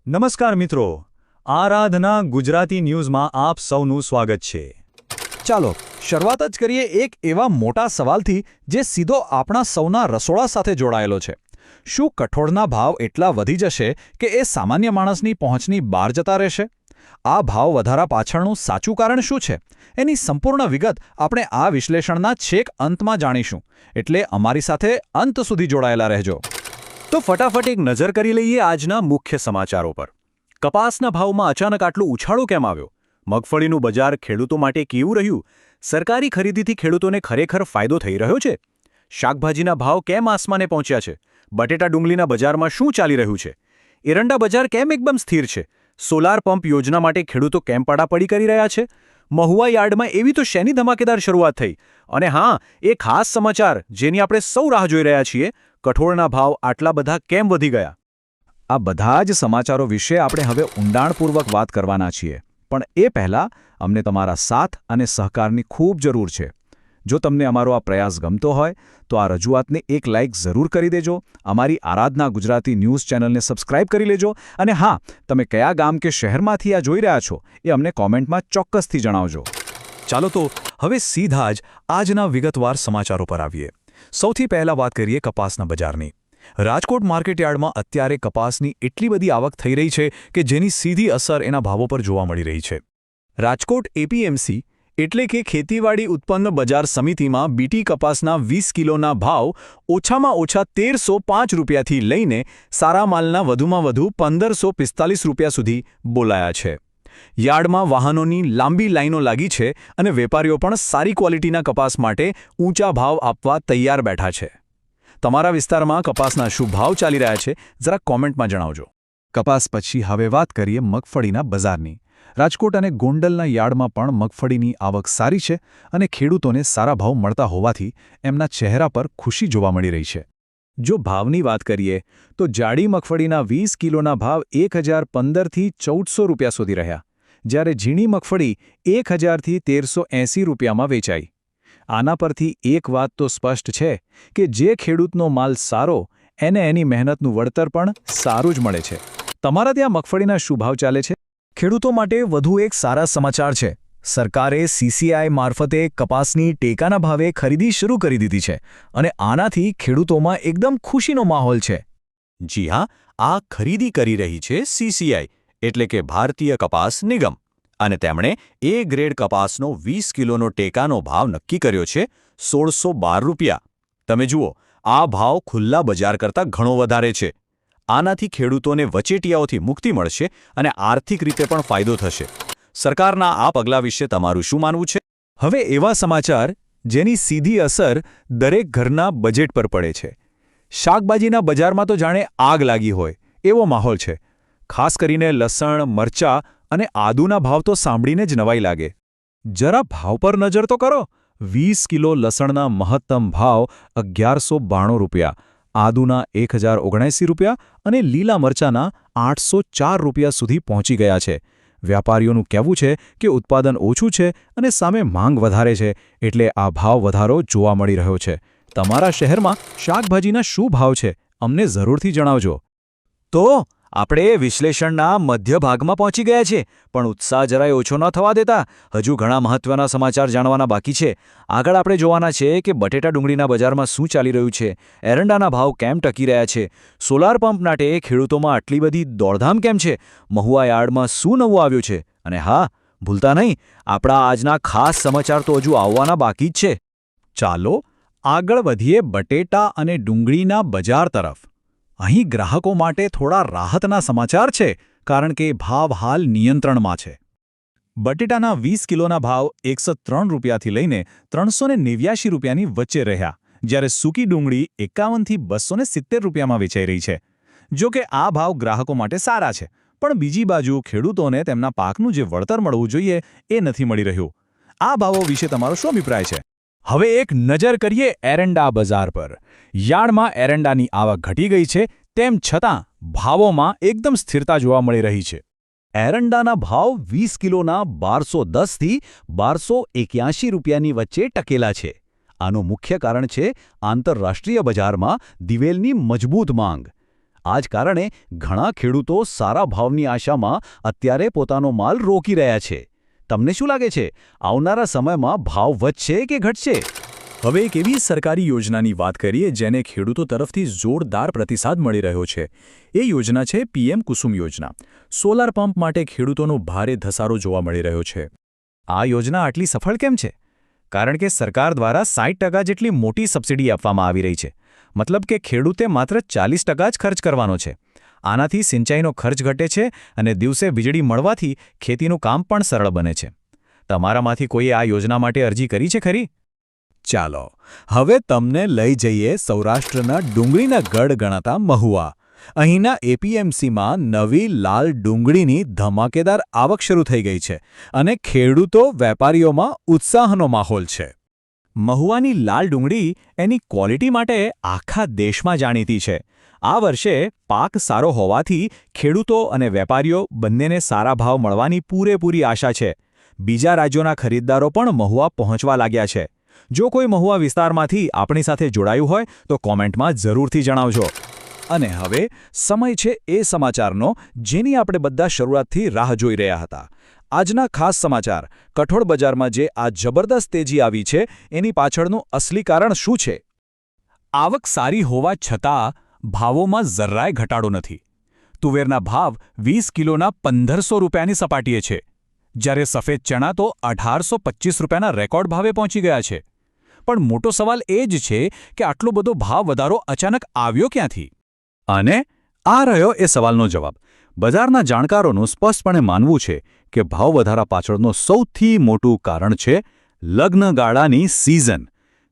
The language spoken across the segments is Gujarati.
નમસ્કાર મિત્રો, આરાધના ગુજરાતી ન્યૂઝમાં આપ સૌનું સ્વાગત છે। ચાલો શરૂઆત જ કરીએ એક એવા મોટા સવાલથી જે સીધો આપણા સૌના રસોડા સાથે જોડાયેલો છે। શું કઠોળના ભાવ એટલા વધી જશે કે એ સામાન્ય માણસની પહોંચની બહાર જતા રહેશે? આ ભાવ વધારા પાછળનું સાચું કારણ શું છે? એની સંપૂર્ણ વિગત આપણે આ વિશ્લેષણના છેક અંતમાં જાણીશું, એટલે અમારી સાથે અંત સુધી જોડાયેલા રહેજો। તો ફટાફટ એક નજર કરી લઈએ આજના મુખ્ય સમાચારો પર। કપાસના ભાવમાં અચાનક આટલો ઉછાળો કેમ આવ્યો? મગફળીનું બજાર ખેડૂતો માટે કેવું રહ્યું? સરકારી ખરીદીથી ખેડૂતોને ખરેખર ફાયદો થઈ રહ્યો છે? શાકભાજીના ભાવ કેમ આસમાને પહોંચ્યા છે? બટેટા ડુંગળીના બજારમાં શું ચાલી રહ્યું છે? એરંડા બજાર કેમ એકદમ સ્થિર છે? સોલાર પંપ યોજના માટે ખેડૂતો કેમ પડાપડી કરી રહ્યા છે? મહુવા યાર્ડમાં એવી તો શેની ધમાકેદાર શરૂઆત થઈ? અને હા, એ ખાસ સમાચાર જેની આપણે સૌ રાહ જોઈ રહ્યા છીએ, કઠોળના ભાવ આટલા બધા કેમ વધી ગયા? આ બધા જ સમાચારો વિશે આપણે હવે ઊંડાણપૂર્વક વાત કરવાના છીએ, પણ એ પહેલાં અમને તમારા સાથ અને સહકારની ખૂબ જરૂર છે। જો તમને અમારો આ પ્રયાસ ગમતો હોય તો આ રજૂઆતને એક લાઇક જરૂર કરી દેજો, અમારી આરાધના ગુજરાતી ન્યૂઝ ચેનલને સબસ્ક્રાઇબ કરી લેજો, અને હા, તમે કયા ગામ કે શહેરમાંથી આ જોઈ રહ્યા છો એ અમને કોમેન્ટમાં ચોક્કસથી જણાવજો। ચાલો તો હવે સીધા જ આજના વિગતવાર સમાચારો પર આવીએ। સૌથી પહેલા વાત કરીએ કપાસના બજારની। રાજકોટ માર્કેટયાર્ડમાં અત્યારે કપાસની એટલી બધી આવક થઈ રહી છે કે જેની સીધી અસર એના ભાવો પર જોવા મળી રહી છે। રાજકોટ એપીએમસી એટલે કે ખેતીવાડી ઉત્પન્ન બજાર સમિતિમાં બીટી કપાસના 20 કિલોના ભાવ ઓછામાં ઓછા 1305 રૂપિયાથી લઈને સારા માલના વધુમાં વધુ 1545 રૂપિયા સુધી બોલાયા છે। યાર્ડમાં વાહનોની લાંબી લાઈનો લાગી છે અને વેપારીઓ પણ સારી ક્વોલિટીના કપાસ માટે ઊંચા ભાવ આપવા તૈયાર બેઠા છે। તમારા વિસ્તારમાં કપાસના શું ભાવ ચાલી રહ્યા છે, જરા કોમેન્ટમાં જણાવજો। કપાસ પછી હવે વાત કરીએ મગફળીના બજારની। રાજકોટ અને ગોંડલના યાર્ડમાં પણ મગફળીની આવક સારી છે અને ખેડૂતોને સારા ભાવ મળતા હોવાથી એમના ચહેરા પર ખુશી જોવા મળી રહી છે। જો ભાવની વાત કરીએ તો જાડી મગફળીના 20 કિલોના ભાવ 1015થી 1400 રૂપિયા સુધી રહ્યા, જ્યારે ઝીણી મગફળી 1000થી 1380 રૂપિયામાં વેચાઈ। આના પરથી એક વાત તો સ્પષ્ટ છે કે જે ખેડૂતનો માલ સારો એને એની મહેનતનું વળતર પણ સારું જ મળે છે। તમારા ત્યાં મગફળીના શું ભાવ ચાલે છે? ખેડૂતો માટે વધુ એક સારા સમાચાર છે। સરકારે સીસીઆઈ મારફતે કપાસની ટેકાના ભાવે ખરીદી શરૂ કરી દીધી છે અને આનાથી ખેડૂતોમાં એકદમ ખુશીનો માહોલ છે। જી હા, આ ખરીદી કરી રહી છે સીસીઆઈ એટલે કે ભારતીય કપાસ નિગમ, અને તેમણે એ ગ્રેડ કપાસનો 20 કિલોનો ટેકાનો ભાવ નક્કી કર્યો છે 1612 રૂપિયા। તમે જુઓ, આ ભાવ ખુલ્લા બજાર કરતાં ઘણો વધારે છે। આનાથી ખેડૂતોને વચેટિયાઓથી મુક્તિ મળશે અને આર્થિક રીતે પણ ફાયદો થશે। સરકારના આ પગલાં વિશે તમારું શું માનવું છે? હવે એવા સમાચાર જેની સીધી અસર દરેક ઘરના બજેટ પર પડે છે। શાકભાજીના બજારમાં તો જાણે આગ લાગી હોય એવો માહોલ છે। ખાસ કરીને લસણ, મરચાં અને આદુના ભાવ તો સાંભળીને જ નવાઈ લાગે। જરા ભાવ પર નજર તો કરો। 20 કિલો લસણના મહત્તમ ભાવ 1192 રૂપિયા, આદુના 1079 રૂપિયા અને લીલા મરચાના 804 રૂપિયા સુધી પહોંચી ગયા છે। વ્યાપારીઓનું કહેવું છે કે ઉત્પાદન ઓછું છે અને સામે માંગ વધારે છે, એટલે આ ભાવ વધારો જોવા મળી રહ્યો છે। તમારા શહેરમાં શાકભાજીના શું ભાવ છે અમને જરૂરથી જણાવજો। તો આપણે વિશ્લેષણના મધ્ય ભાગમાં પહોંચી ગયા છે, પણ ઉત્સાહ જરાય ઓછો ન થવા દેતા। હજુ ઘણા મહત્વના સમાચાર જાણવાના બાકી છે। આગળ આપણે જોવાના છે કે બટેટા ડુંગળીના બજારમાં શું ચાલી રહ્યું છે, એરંડાના ભાવ કેમ ટકી રહ્યા છે, સોલાર પંપ માટે ખેડૂતોમાં આટલી બધી દોડધામ કેમ છે, મહુવા યાર્ડમાં શું નવું આવ્યું છે, અને હા, ભૂલતા નહીં, આપણા આજના ખાસ સમાચાર તો હજુ આવવાના બાકી જ છે। ચાલો આગળ વધીએ બટેટા અને ડુંગળીના બજાર તરફ। અહીં ગ્રાહકો માટે થોડા રાહતના સમાચાર છે, કારણ કે ભાવ હાલ નિયંત્રણમાં છે। બટેટાના 20 કિલોના ભાવ 103 રૂપિયાથી લઈને 389 રૂપિયાની વચ્ચે રહ્યા, જ્યારે સૂકી ડુંગળી 51થી 270 રૂપિયામાં વેચાઈ રહી છે। જો કે આ ભાવ ગ્રાહકો માટે સારા છે, પણ બીજી બાજુ ખેડૂતોને તેમના પાકનું જે વળતર મળવું જોઈએ એ નથી મળી રહ્યું। આ ભાવો વિશે તમારો શું અભિપ્રાય છે? હવે એક નજર કરીએ એરંડા બજાર પર। યાર્ડમાં એરંડાની આવક ઘટી ગઈ છે, તેમ છતાં ભાવોમાં એકદમ સ્થિરતા જોવા મળી રહી છે। એરંડાના ભાવ 20 કિલોના 1210થી 1281 રૂપિયાની વચ્ચે ટકેલા છે। આનું મુખ્ય કારણ છે આંતરરાષ્ટ્રીય બજારમાં દિવેલની મજબૂત માંગ। આ જ કારણે ઘણા ખેડૂતો સારા ભાવની આશામાં અત્યારે પોતાનો માલ રોકી રહ્યા છે. તમને શું લાગે છે, આવનારા સમયમાં ભાવ વધશે કે ઘટશે? હવે એક એવી સરકારી યોજનાની વાત કરીએ જેને ખેડૂતો તરફથી જોરદાર પ્રતિસાદ મળી રહ્યો છે. એ યોજના છે પીએમ કુસુમ યોજના. સોલાર પંપ માટે ખેડૂતોનો ભારે ધસારો જોવા મળી રહ્યો છે. આ યોજના આટલી સફળ કેમ છે? કારણ કે સરકાર દ્વારા 60% જેટલી મોટી સબસિડી આપવામાં આવી રહી છે. મતલબ કે ખેડૂતે માત્ર 40% જ ખર્ચ કરવાનો છે. આનાથી સિંચાઈનો ખર્ચ ઘટે છે અને દિવસે વીજળી મળવાથી ખેતીનું કામ પણ સરળ બને છે. તમારામાંથી કોઈએ આ યોજના માટે અરજી કરી છે ખરી? ચાલો હવે તમને લઈ જઈએ સૌરાષ્ટ્રના ડુંગળીના ગઢ ગણાતા મહુવા. અહીંના એપીએમસીમાં નવી લાલ ડુંગળીની ધમાકેદાર આવક શરૂ થઈ ગઈ છે અને ખેડૂતો વેપારીઓમાં ઉત્સાહનો માહોલ છે. મહુવાની લાલ ડુંગળી એની ક્વોલિટી માટે આખા દેશમાં જાણીતી છે. આ વર્ષે પાક સારો હોવાથી ખેડૂતો અને વેપારીઓ બંનેને સારા ભાવ મળવાની પૂરેપૂરી આશા છે. બીજા રાજ્યોના ખરીદદારો પણ મહુવા પહોંચવા લાગ્યા છે. જો કોઈ મહુવા વિસ્તારમાંથી આપણી સાથે જોડાયું હોય તો કોમેન્ટમાં જરૂરથી જણાવજો. અને હવે સમય છે એ સમાચારનો જેની આપણે બધા શરૂઆતથી રાહ જોઈ રહ્યા હતા. આજના ખાસ સમાચાર, કઠોળ બજારમાં જે આ જબરદસ્ત તેજી આવી છે એની પાછળનું અસલી કારણ શું છે? આવક સારી હોવા છતાં ભાવોમાં જરાય ઘટાડો નથી. તુવેરના ભાવ 20 કિલોના 1500 રૂપિયાની સપાટીએ છે, જ્યારે સફેદ ચણા તો 1825 રૂપિયાના રેકોર્ડ ભાવે પહોંચી ગયા છે. પણ મોટો સવાલ એ જ છે કે આટલો બધો ભાવ વધારો અચાનક આવ્યો ક્યાંથી? અને આ રહ્યો એ સવાલનો જવાબ. બજારના જાણકારોનું સ્પષ્ટપણે માનવું છે કે ભાવ વધારા પાછળનું સૌથી મોટું કારણ છે લગ્નગાળાની સિઝન.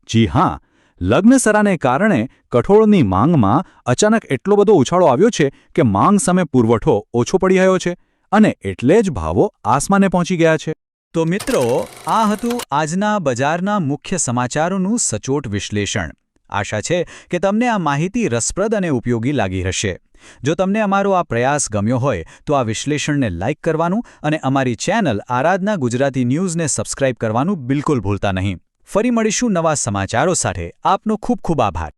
જી હા, લગ્નસરાને કારણે કઠોળની માંગમાં અચાનક એટલો બધો ઉછાળો આવ્યો છે કે માંગ સામે પુરવઠો ઓછો પડી રહ્યો છે અને એટલે જ ભાવો આસમાને પહોંચી ગયા છે. તો મિત્રો, આ હતું આજના બજારના મુખ્ય સમાચારોનું સચોટ વિશ્લેષણ. આશા છે કે તમને આ માહિતી રસપ્રદ અને ઉપયોગી લાગી હશે. જો તમને અમારો આ પ્રયાસ ગમ્યો હોય તો આ વિશ્લેષણને લાઇક કરવાનું અને અમારી ચેનલ આરાધના ગુજરાતી ન્યૂઝને સબસ્ક્રાઇબ કરવાનું બિલકુલ ભૂલતા નહીં. ફરી મળીશું નવા સમાચારો સાથે. આપનો ખૂબ ખૂબ આભાર.